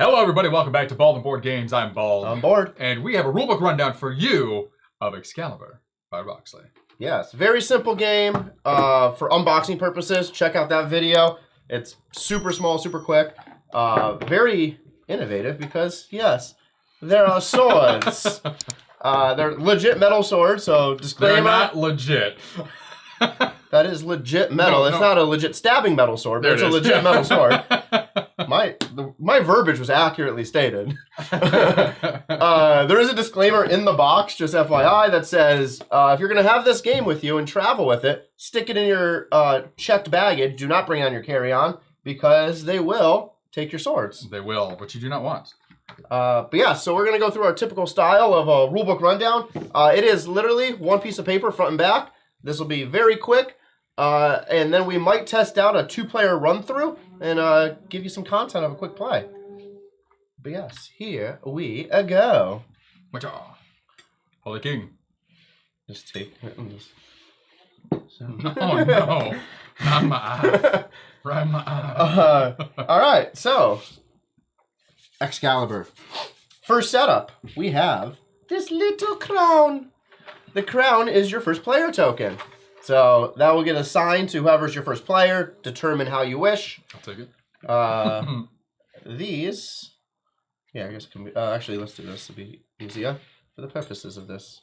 Hello, everybody. Welcome back to Bald and Board Games. I'm Bald. I'm Board. And we have a rulebook rundown for you of Excalibur by Roxley. Yes, very simple game for unboxing purposes. Check out that video. It's super small, super quick. Very innovative because, yes, there are swords. They're legit metal swords, so disclaimer. They're not legit. That is legit metal. No, it's not a legit stabbing metal sword, but it's a legit metal sword. My verbiage was accurately stated. There is a disclaimer in the box, just FYI, that says if you're going to have this game with you and travel with it, stick it in your checked baggage. Do not bring on your carry-on because they will take your swords. They will, but you do not want. But yeah, so we're going to go through our typical style of a rulebook rundown. It is literally one piece of paper, front and back. This will be very quick. And then we might test out a 2-player run-through and give you some content of a quick play. But yes, here we go. Holy King. Just take it and just... No, no. Not my eye. Right in my eye. All right, so Excalibur. First setup, we have this little crown. The crown is your first player token. So that will get assigned to whoever's your first player. Determine how you wish. I'll take it. These, yeah, I guess it can be, actually, let's do this to be easier for the purposes of this.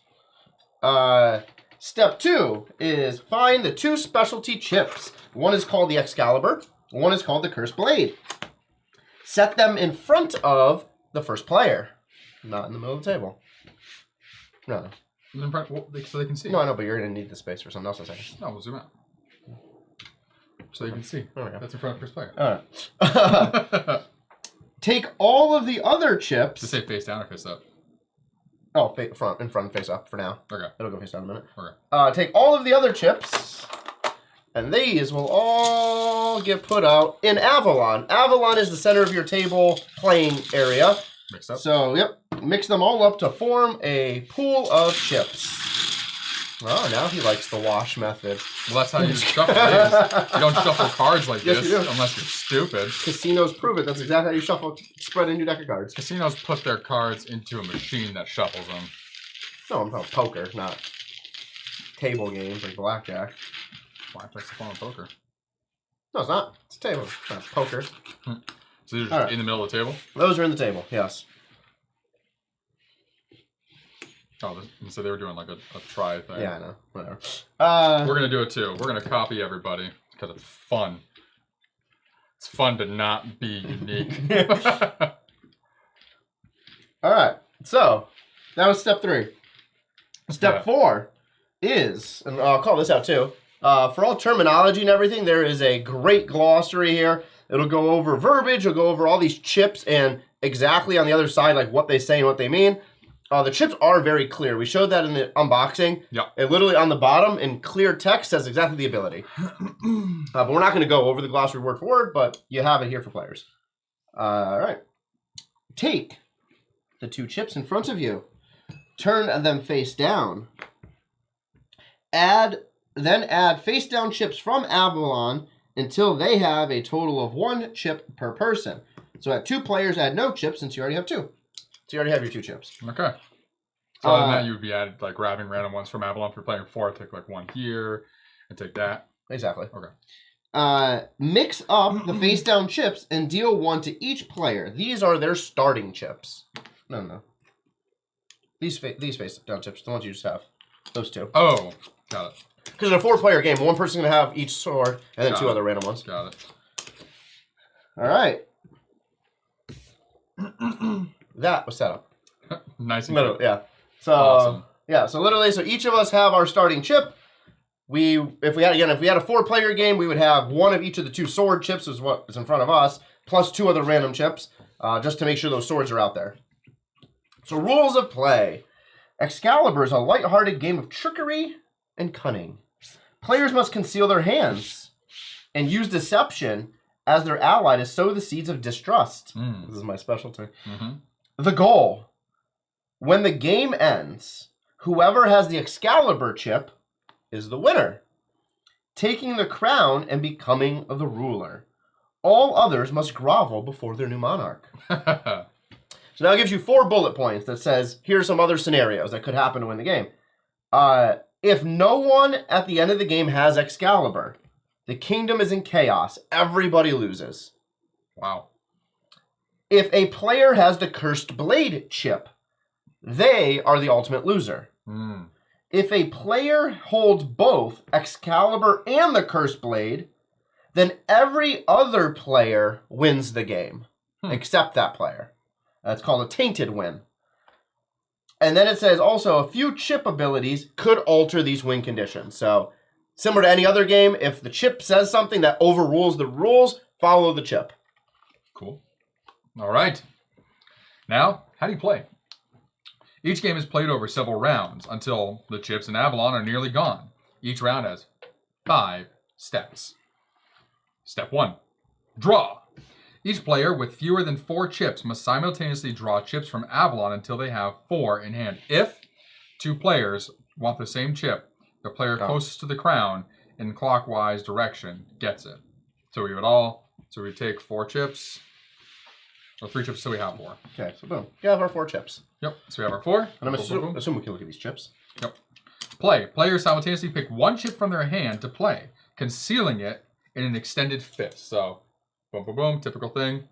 Step 2 is find the 2 specialty chips. One is called the Excalibur. One is called the Cursed Blade. Set them in front of the first player, not in the middle of the table. No. So they can see. No, I know, but you're going to need the space for something else in a second. No, we'll zoom out. So you can see. That's in front of first player. All right. Take all of the other chips. Just say face down or face up? Oh, in front, face up for now. Okay. It'll go face down in a minute. Okay. Take all of the other chips, and these will all get put out in Avalon. Avalon is the center of your table playing area. Mixed up. So, yep. Mix them all up to form a pool of chips. Oh, now he likes the wash method. Well, that's how you shuffle these. You don't shuffle cards like Yes, this you do. unless you're stupid. Casinos prove it. That's exactly how you shuffle, spread a new deck of cards. Casinos put their cards into a machine that shuffles them. No, I'm talking poker, not table games like blackjack. Blackjack's a form of poker. No, it's not. It's a table. It's not poker. So you're just in the middle of the table? Those are in the table, yes. Oh, so they were doing like a try thing. Yeah, I know. Whatever. We're going to do it too. We're going to copy everybody because it's fun. It's fun to not be unique. All right. So, that was step 3. Step 4 is, and I'll call this out too, for all terminology and everything, there is a great glossary here. It'll go over verbiage. It'll go over all these chips and exactly on the other side, like what they say and what they mean. The chips are very clear. We showed that in the unboxing. Yeah. It literally on the bottom in clear text says exactly the ability. But we're not going to go over the glossary word for word, but you have it here for players. All right. Take the 2 chips in front of you. Turn them face down. Then add face down chips from Avalon until they have a total of 1 chip per person. So at 2 players, add no chips since you already have 2. So you already have your 2 chips. Okay. So other than that, you would be added like grabbing random ones from Avalon. If you're playing 4, take like 1 here and take that. Exactly. Okay. Mix up the face down chips and deal 1 to each player. These are their starting chips. No. These face down chips, the ones you just have. Those 2. Oh, got it. Because in a 4-player game, 1 person's going to have each sword and then 2 other random ones. Got it. All right. That was set up. Nice and good. Yeah. So awesome. Yeah. So literally, so each of us have our starting chip. If we had a 4-player game, we would have 1 of each of the 2 sword chips is what is in front of us, plus 2 other random chips, just to make sure those swords are out there. So rules of play: Excalibur is a lighthearted game of trickery and cunning. Players must conceal their hands and use deception as their ally to sow the seeds of distrust. This is my specialty. The goal: when the game ends, whoever has the Excalibur chip is the winner, taking the crown and becoming the ruler. All others must grovel before their new monarch. So now it gives you 4 bullet points that says, here's some other scenarios that could happen to win the game. If no one at the end of the game has Excalibur, the kingdom is in chaos. Everybody loses. Wow. If a player has the Cursed Blade chip, they are the ultimate loser. Mm. If a player holds both Excalibur and the Cursed Blade, then every other player wins the game, except that player. That's called a tainted win. And then it says also a few chip abilities could alter these win conditions. So similar to any other game, if the chip says something that overrules the rules, follow the chip. Cool. All right. Now, how do you play? Each game is played over several rounds until the chips in Avalon are nearly gone. Each round has 5 steps. Step 1. Draw. Each player with fewer than 4 chips must simultaneously draw chips from Avalon until they have 4 in hand. If 2 players want the same chip, the player closest to the crown in clockwise direction gets it. So we would all, so we take 4 chips, or 3 chips, so we have 4. Okay, so boom. We have our 4 chips. Yep, so we have our 4. And I'm assume we can look at these chips. Yep. Play. Players simultaneously pick 1 chip from their hand to play, concealing it in an extended fist. So, boom, boom, boom, typical thing.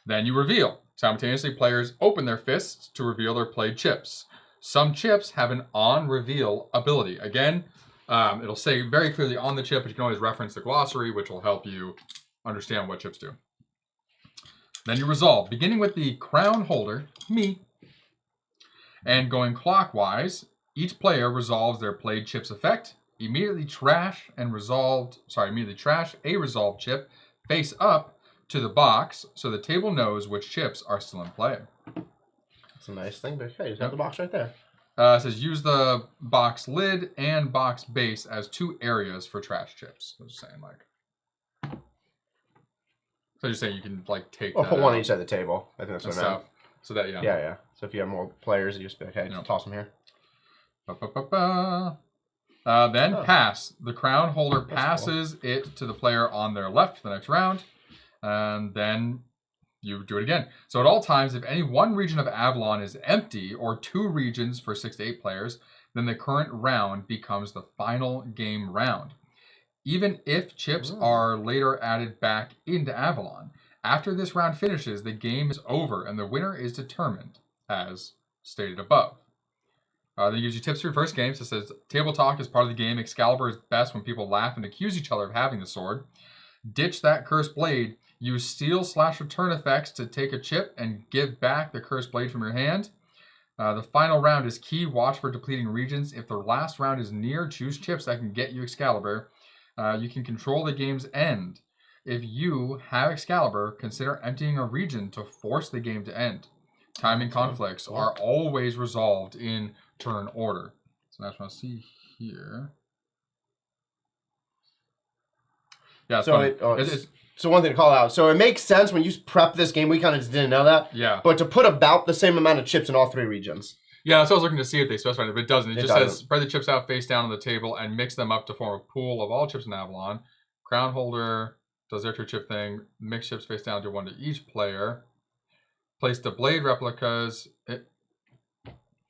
Then you reveal. Simultaneously, players open their fists to reveal their played chips. Some chips have an on-reveal ability. Again, it'll say very clearly on the chip, but you can always reference the glossary, which will help you understand what chips do. Then you resolve, beginning with the crown holder, me, and going clockwise. Each player resolves their played chip's effect. Immediately trash a resolved chip face up to the box so the table knows which chips are still in play. That's a nice thing, but hey, you have the box right there. It says use the box lid and box base as 2 areas for trash chips. I was just saying, like. So you're saying you can, like, take Or that put one out each side of the table. I think that's and what I meant. stuff. So that, yeah. Yeah. So if you have more players, you just be like, hey, toss them here. Then pass. The crown holder passes it to the player on their left for the next round. And then you do it again. So at all times, if any one region of Avalon is empty, or 2 regions for 6 to 8 players, then the current round becomes the final game round. Even if chips are later added back into Avalon. After this round finishes, the game is over and the winner is determined, as stated above. Then it gives you tips for your first game. So it says, table talk is part of the game. Excalibur is best when people laugh and accuse each other of having the sword. Ditch that cursed blade. Use steal/return effects to take a chip and give back the cursed blade from your hand. The final round is key. Watch for depleting regions. If the last round is near, choose chips that can get you Excalibur. You can control the game's end. If you have Excalibur, consider emptying a region to force the game to end. Timing conflicts are always resolved in turn order. So that's what I see here. Yeah, so one thing to call out. So it makes sense when you prep this game. We kind of just didn't know that. Yeah. But to put about the same amount of chips in all 3 regions. Yeah, so I was looking to see if they specified it, but it doesn't. It just says spread the chips out face down on the table and mix them up to form a pool of all chips in Avalon. Crown holder does their 2 chip thing. Mix chips face down to 1 to each player. Place the blade replicas.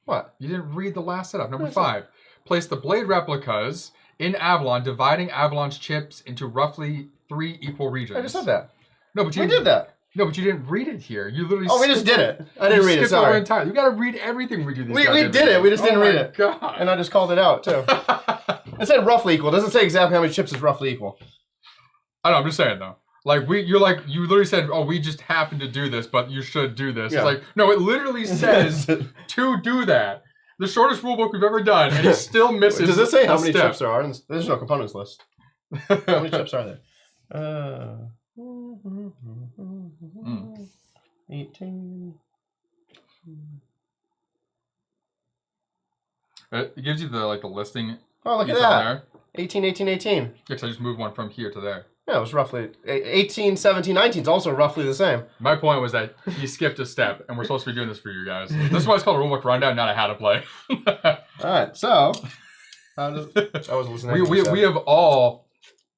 What? You didn't read the last setup. Number 5. Place the blade replicas in Avalon, dividing Avalon's chips into roughly 3 equal regions. I just said that. No, but we did that. No, but you didn't read it here. You literally. Oh, we just did it. I didn't read it. Sorry. You got to read everything we do. We did it. We just didn't read it. God. And I just called it out too. It said roughly equal. It doesn't say exactly how many chips is roughly equal. I know. I'm just saying though. Like you literally said, oh, we just happened to do this, but you should do this. Yeah. It's like, no, it literally says to do that. The shortest rule book we've ever done, and it still misses. Does it say how many chips there are? There's no components list. How many chips are there? 18. It gives you the listing. Oh, look at that. 18, 18, 18. Yeah, because I just moved one from here to there. Yeah, it was roughly 18, 17, 19 is also roughly the same. My point was that you skipped a step, and we're supposed to be doing this for you guys. This is why it's called a rulebook rundown, not a how to play. All right, so I was listening. We have all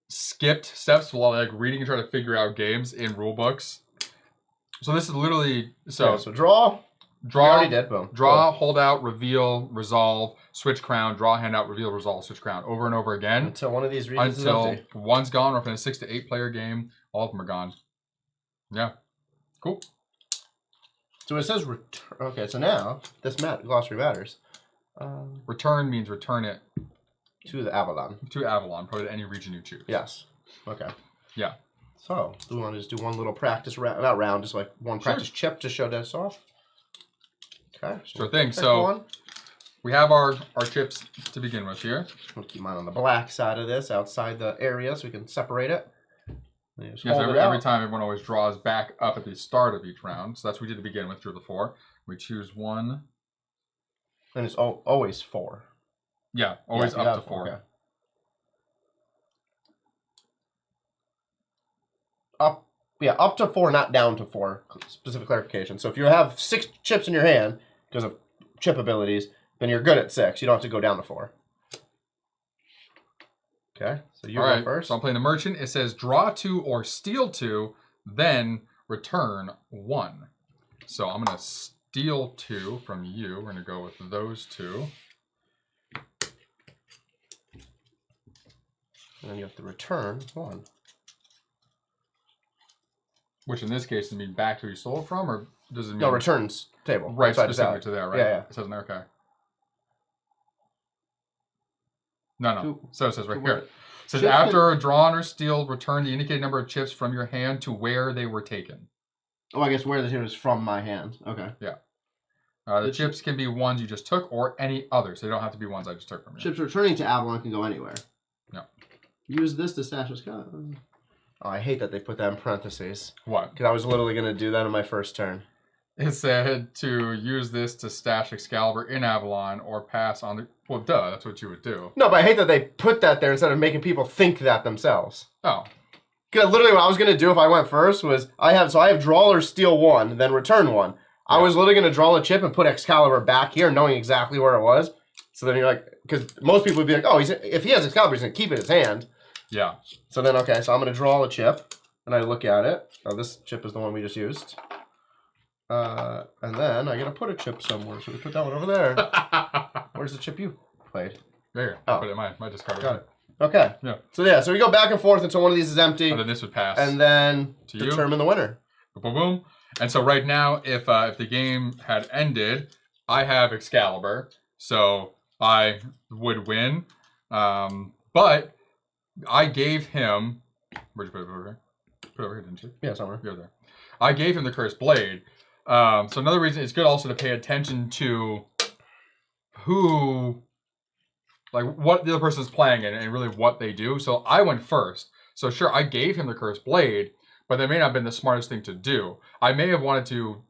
skipped steps while like reading and trying to figure out games in rule books. So this is literally so draw. Draw. You already did. Boom. Draw, hold out, reveal, resolve, switch crown, draw, hand out, reveal, resolve, switch crown, over and over again until one of these regions until is empty. one's gone. Or if in a 6 to 8 player game, all of them are gone. Yeah, cool. So it says return. Okay, so now this glossary matters. Return means return it to the Avalon. To Avalon, put it in any region you choose. Yes. Okay. Yeah. So do we want to just do one little practice round? Not round, just like one practice chip to show this off. Okay. Sure thing. So we have our chips to begin with here. I'll keep mine on the black side of this, outside the area, so we can separate it. Yes, every time everyone always draws back up at the start of each round. So that's what we did to begin with, drew the 4. We choose 1. And it's always 4. Yeah, always up to 4. Okay. Up to 4, not down to 4. Specific clarification. So if you have 6 chips in your hand because of chip abilities, then you're good at 6. You don't have to go down to 4. Okay, so you go first. So I'm playing the merchant. It says draw 2 or steal 2, then return 1. So I'm going to steal 2 from you. We're going to go with those 2. And then you have to return 1. Which in this case, does it mean back to who you stole it from, or does it mean... No, returns table. Right, specifically to there, right? Yeah. It says in there, okay. No. So it says right here. It says after drawn or steal, return the indicated number of chips from your hand to where they were taken. Oh, I guess where the chip is from my hand. Okay. Yeah. The chips can be ones you just took or any others. They don't have to be ones I just took from you. Chips returning to Avalon can go anywhere. Yeah. Use this to stash this card. Oh, I hate that they put that in parentheses. What? Because I was literally going to do that in my first turn. It said to use this to stash Excalibur in Avalon or pass on the... Well, duh, that's what you would do. No, but I hate that they put that there instead of making people think that themselves. Oh. Because literally what I was going to do if I went first was, I have draw or steal 1, then return 1. Yeah. I was literally going to draw a chip and put Excalibur back here, knowing exactly where it was. So then you're like, because most people would be like, oh, if he has Excalibur, he's going to keep it in his hand. Yeah. So then, okay, so I'm going to draw a chip, and I look at it. Oh, this chip is the one we just used. And then I got to put a chip somewhere, so we put that one over there. Where's the chip you played? There. Oh. Put it in my discard. Got it. Okay. Yeah. So we go back and forth until one of these is empty. And then this would pass. And then to determine the winner. Boom, boom, boom. And so right now, if the game had ended, I have Excalibur, so I would win. But I gave him... Where'd you put it over here? Put it over here, didn't you? Yeah, somewhere. You're there. I gave him the Cursed Blade. So another reason, it's good also to pay attention to who... Like, what the other person's playing and really what they do. So I went first. So sure, I gave him the Cursed Blade, but that may not have been the smartest thing to do. I may have wanted to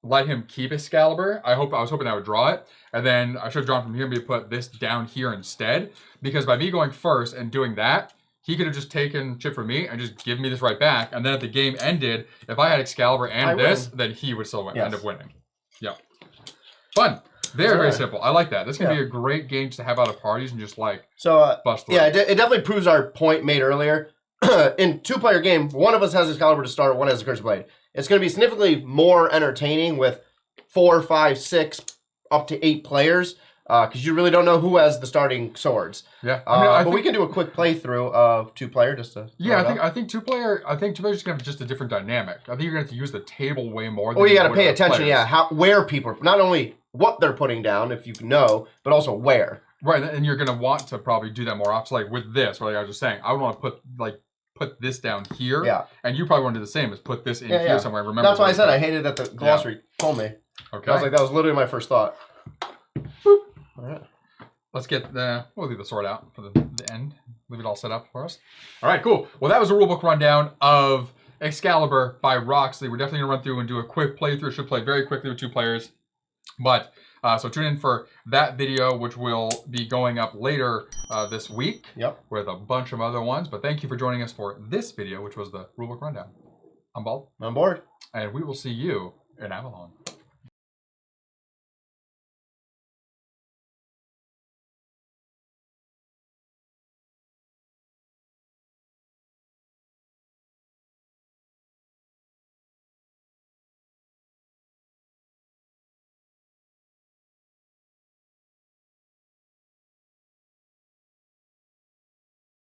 let him keep Excalibur. I was hoping I would draw it. And then I should have drawn from here and maybe put this down here instead. Because by me going first and doing that, he could have just taken chip from me and just given me this right back. And then if the game ended, if I had Excalibur and then he would still end up winning. Yeah. Fun. Very, very simple. I like that. This can be a great game to have out of parties and just like bust through. Yeah, it definitely proves our point made earlier. In 2-player game, one of us has Excalibur to start, one has a Cursed Blade. It's going to be significantly more entertaining with 4, 5, 6, up to 8 players because you really don't know who has the starting swords. Yeah, but we can do a quick playthrough of 2-player just to. Yeah, I think 2-player. I think 2-player is going to have just a different dynamic. I think you're going to have to use the table way more. Well, you got to pay attention. Players. Yeah, where people not only what they're putting down, if you know, but also where. Right, and you're going to want to probably do that more often. So like with this, like I was just saying, I would want to put this down here. Yeah. And you probably want to do the same as put this in here somewhere. Remember. That's why I said I hated that the glossary told me. Okay. I was like, that was literally my first thought. Boop. All right. Let's get we'll leave the sword out for the end. Leave it all set up for us. All right, cool. Well, that was a rulebook rundown of Excalibur by Roxley. We're definitely going to run through and do a quick playthrough. Should play very quickly with 2 players. But, so tune in for that video, which will be going up later this week. Yep. With a bunch of other ones. But thank you for joining us for this video, which was the rulebook rundown. I'm Bald. I'm Board. And we will see you in Avalon.